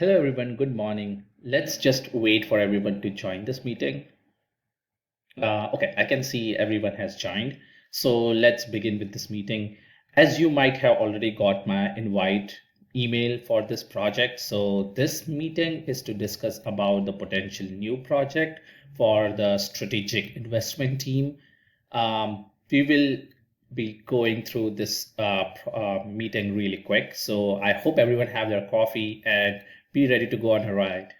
Hello everyone, good morning. Let's just wait for everyone to join this meeting. Okay, I can see everyone has joined. So let's begin with this meeting. As you might have already got my invite email for this project. So this meeting is to discuss about the potential new project for the strategic investment team. We will be going through this meeting really quick. So I hope everyone have their coffee and be ready to go on a ride.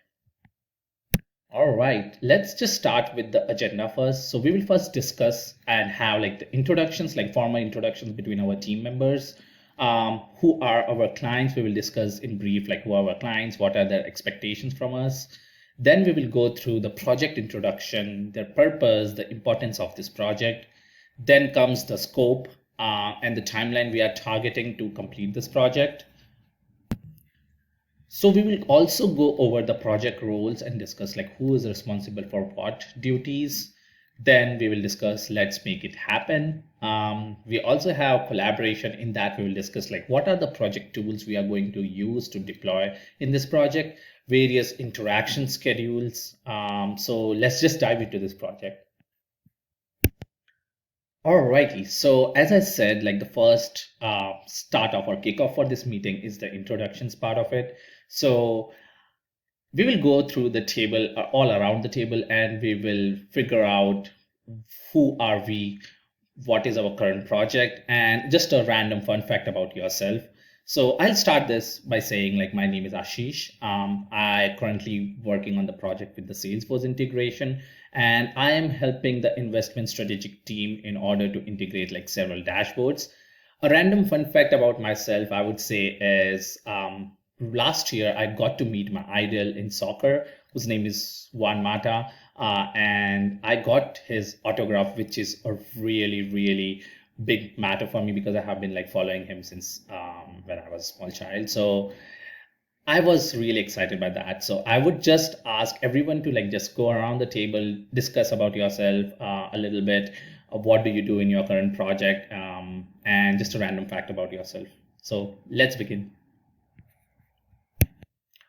All right, let's just start with the agenda first. So we will first discuss and have like the introductions, like formal introductions between our team members. Who are our clients? We will discuss in brief, like who are our clients, what are their expectations from us. Then we will go through the project introduction, their purpose, the importance of this project. Then comes the scope and the timeline we are targeting to complete this project. So we will also go over the project roles and discuss like who is responsible for what duties. Then we will discuss let's make it happen. We also have collaboration. In that we will discuss like what are the project tools we are going to use to deploy in this project, various interaction schedules. So let's just dive into this project. Alrighty, so as I said, like the first start of or kickoff for this meeting is the introductions part of it. So we will go through the table, all around the table, and we will figure out who are we, what is our current project, and just a random fun fact about yourself. So I'll start this by saying like my name is Ashish. I currently working on the project with the Salesforce integration, and I am helping the investment strategic team in order to integrate like several dashboards. A random fun fact about myself, I would say, is last year I got to meet my idol in soccer, whose name is Juan Mata, and I got his autograph, which is a really big matter for me because I have been like following him since when I was a small child. So I was really excited by that. So I would just ask everyone to like just go around the table, discuss about yourself a little bit. Of what do you do in your current project, and just a random fact about yourself. So let's begin.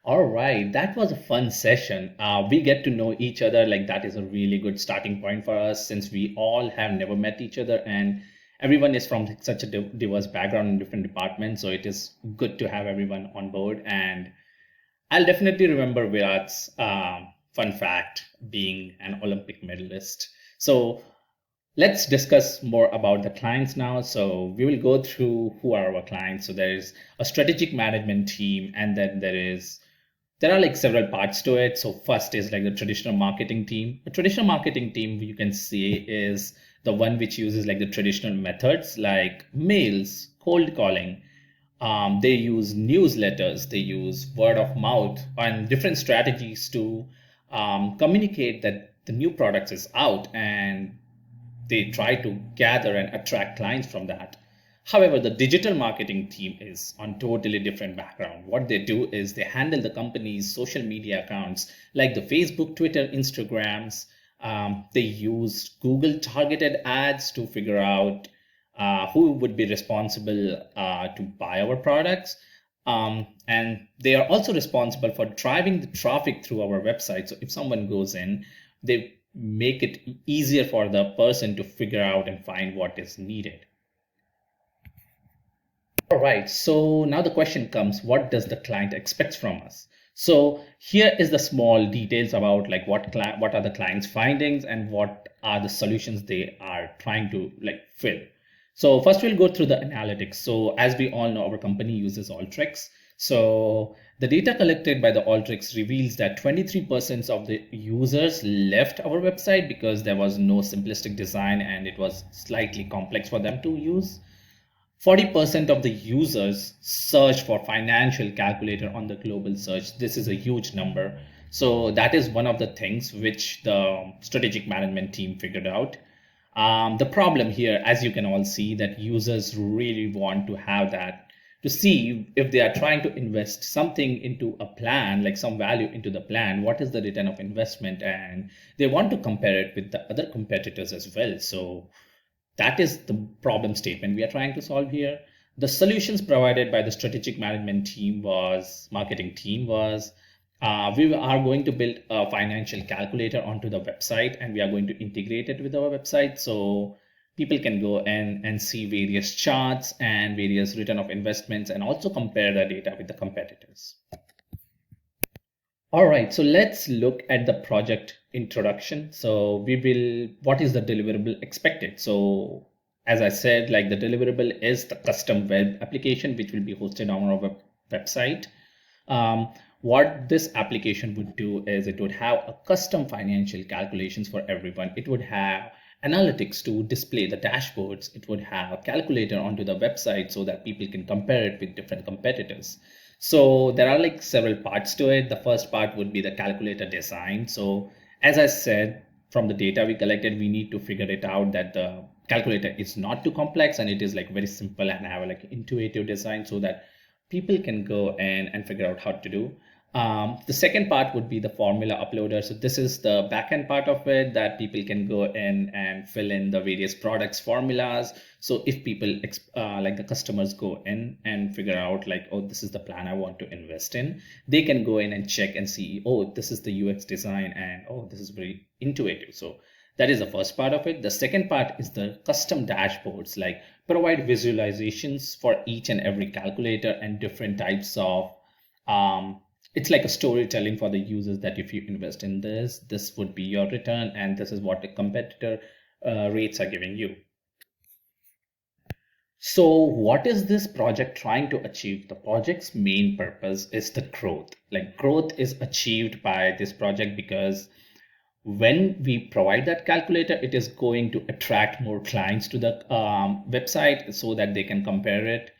All right, that was a fun session. We get to know each other. Like that is a really good starting point for us since we all have never met each other and everyone is from such a diverse background in different departments. So it is good to have everyone on board. And I'll definitely remember Virat's fun fact being an Olympic medalist. So let's discuss more about the clients now. So we will go through who are our clients. So there is a strategic management team, and then there are like several parts to it. So first is like the traditional marketing team. The traditional marketing team you can see is the one which uses like the traditional methods like mails, cold calling. They use newsletters, they use word of mouth and different strategies to communicate that the new product is out, and they try to gather and attract clients from that. However, the digital marketing team is on totally different background. What they do is they handle the company's social media accounts like the Facebook, Twitter, Instagrams. They use Google targeted ads to figure out who would be responsible to buy our products. And they are also responsible for driving the traffic through our website. So if someone goes in, they make it easier for the person to figure out and find what is needed. All right, so now the question comes, what does the client expect from us? So here is the small details about like what are the client's findings and what are the solutions they are trying to like fill. So first we'll go through the analytics. So as we all know, our company uses Alteryx. So the data collected by the Alteryx reveals that 23% of the users left our website because there was no simplistic design and it was slightly complex for them to use. 40% of the users search for financial calculator on the global search. This is a huge number. So that is one of the things which the strategic management team figured out. The problem here, as you can all see, that users really want to have that to see if they are trying to invest something into a plan, like some value into the plan, what is the return of investment? And they want to compare it with the other competitors as well. So that is the problem statement we are trying to solve here. The solutions provided by the strategic management team was marketing team was we are going to build a financial calculator onto the website, and we are going to integrate it with our website so people can go and see various charts and various return of investments and also compare the data with the competitors. All right, so let's look at the project introduction. So what is the deliverable expected? So as I said, like the deliverable is the custom web application, which will be hosted on our website. What this application would do is it would have a custom financial calculations for everyone. It would have analytics to display the dashboards. It would have a calculator onto the website so that people can compare it with different competitors. So there are like several parts to it. The first part would be the calculator design. So as I said, from the data we collected, we need to figure it out that the calculator is not too complex and it is like very simple and have like intuitive design so that people can go and figure out how to do. The second part would be the formula uploader. So this is the backend part of it that people can go in and fill in the various products formulas. So if people like the customers go in and figure out like, oh, this is the plan I want to invest in, they can go in and check and see, oh, this is the UX design and oh, this is very intuitive. So that is the first part of it. The second part is the custom dashboards, like provide visualizations for each and every calculator and different types of it's like a storytelling for the users that if you invest in this would be your return and this is what the competitor rates are giving you. So what is this project trying to achieve? The project's main purpose is the growth. Like growth is achieved by this project because when we provide that calculator, it is going to attract more clients to the website so that they can compare it.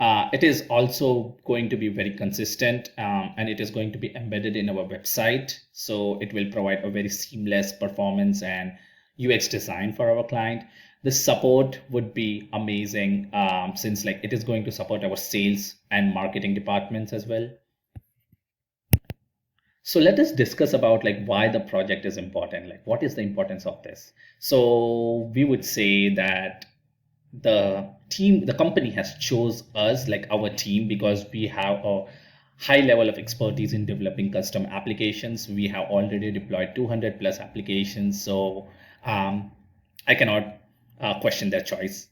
It is also going to be very consistent and it is going to be embedded in our website. So it will provide a very seamless performance and UX design for our client. The support would be amazing since like it is going to support our sales and marketing departments as well. So let us discuss about like why the project is important. Like what is the importance of this? So we would say that the company has chose us, like our team, because we have a high level of expertise in developing custom applications. We have already deployed 200 plus applications. So I cannot question their choice.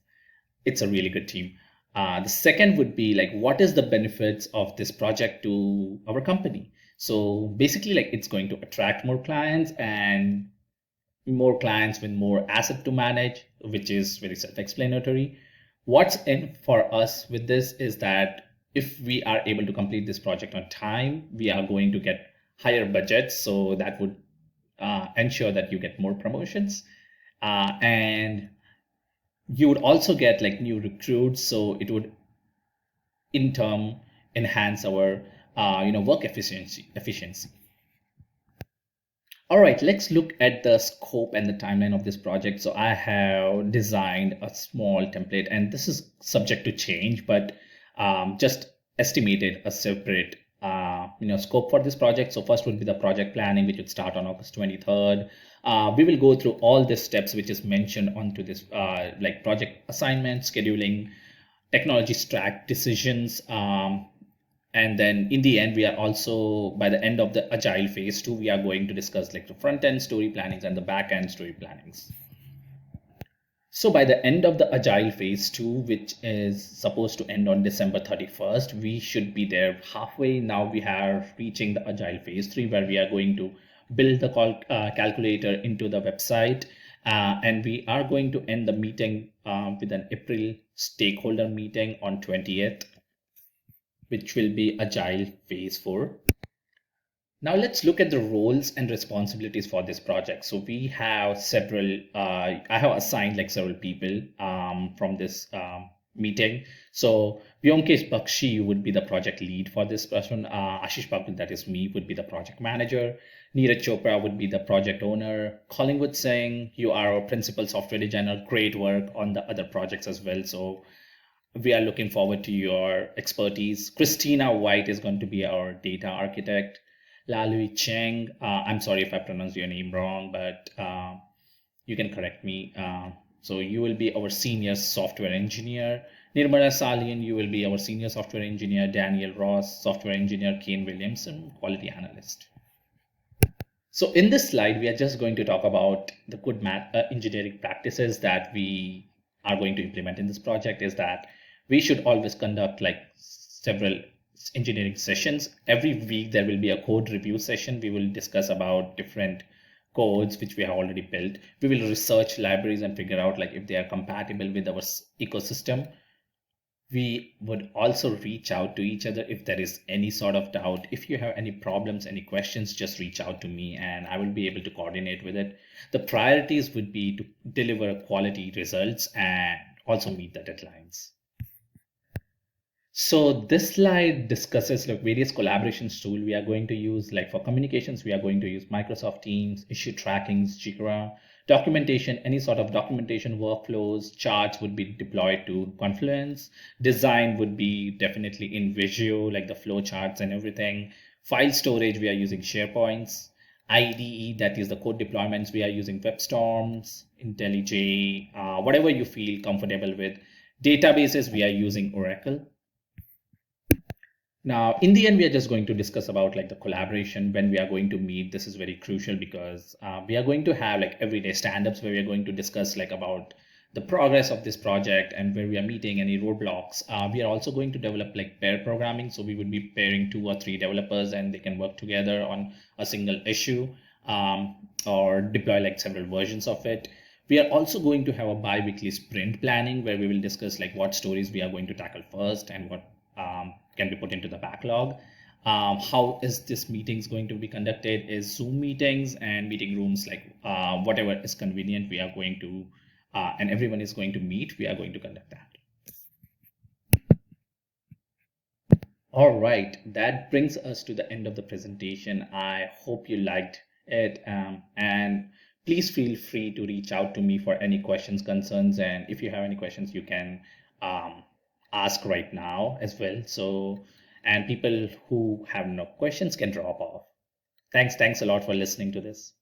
It's a really good team. The second would be like, what is the benefits of this project to our company? So basically like it's going to attract more clients and more clients with more asset to manage, which is very self-explanatory. What's in for us with this is that if we are able to complete this project on time, we are going to get higher budgets. So that would ensure that you get more promotions. And you would also get like new recruits. So it would in turn enhance our work efficiency. All right, let's look at the scope and the timeline of this project. So I have designed a small template, and this is subject to change, but just estimated a separate scope for this project. So first would be the project planning, which would start on August 23rd. We will go through all the steps which is mentioned onto this like project assignment, scheduling, technology stack decisions, and then in the end, we are also, by the end of the agile phase 2, we are going to discuss like the front end story plannings and the back end story plannings. So by the end of the agile phase 2, which is supposed to end on December 31st, we should be there halfway. Now we are reaching the agile phase 3, where we are going to build the calculator into the website. And we are going to end the meeting with an April stakeholder meeting on 20th, which will be agile phase 4. Now let's look at the roles and responsibilities for this project. So we have several, I have assigned like several people from this meeting. So Vyomkesh Bakshi would be the project lead for this person. Ashish Bagul, that is me, would be the project manager. Neeraj Chopra would be the project owner. Collingwood Singh, you are our principal software designer. Great work on the other projects as well. So we are looking forward to your expertise. Christina White is going to be our data architect. Lalui Cheng, I'm sorry if I pronounce your name wrong, but you can correct me. So you will be our senior software engineer. Nirmala Salian, you will be our senior software engineer. Daniel Ross, software engineer. Kane Williamson, quality analyst. So in this slide, we are just going to talk about the good engineering practices that we are going to implement in this project. Is that we should always conduct like several engineering sessions. Every week there will be a code review session. We will discuss about different codes which we have already built. We will research libraries and figure out like if they are compatible with our ecosystem. We would also reach out to each other if there is any sort of doubt. If you have any problems, any questions, just reach out to me and I will be able to coordinate with it. The priorities would be to deliver quality results and also meet the deadlines. So this slide discusses like various collaborations tool we are going to use. Like for communications, we are going to use Microsoft Teams, issue trackings, Jira, documentation, any sort of documentation workflows, charts would be deployed to Confluence. Design would be definitely in Visio, like the flow charts and everything. File storage, we are using SharePoints. IDE, that is the code deployments, we are using WebStorms, IntelliJ, whatever you feel comfortable with. Databases, we are using Oracle. Now, in the end, we are just going to discuss about like the collaboration when we are going to meet. This is very crucial because we are going to have like everyday stand-ups where we are going to discuss like about the progress of this project and where we are meeting any roadblocks. We are also going to develop like pair programming. So we would be pairing 2 or 3 developers and they can work together on a single issue or deploy like several versions of it. We are also going to have a bi-weekly sprint planning where we will discuss like what stories we are going to tackle first and what can be put into the backlog. How is this meetings going to be conducted? Is Zoom meetings and meeting rooms like whatever is convenient we are going to and everyone is going to meet, we are going to conduct that. All right, that brings us to the end of the presentation. I hope you liked it and please feel free to reach out to me for any questions, concerns, and if you have any questions, you can ask right now as well. So, and people who have no questions can drop off. Thanks a lot for listening to this.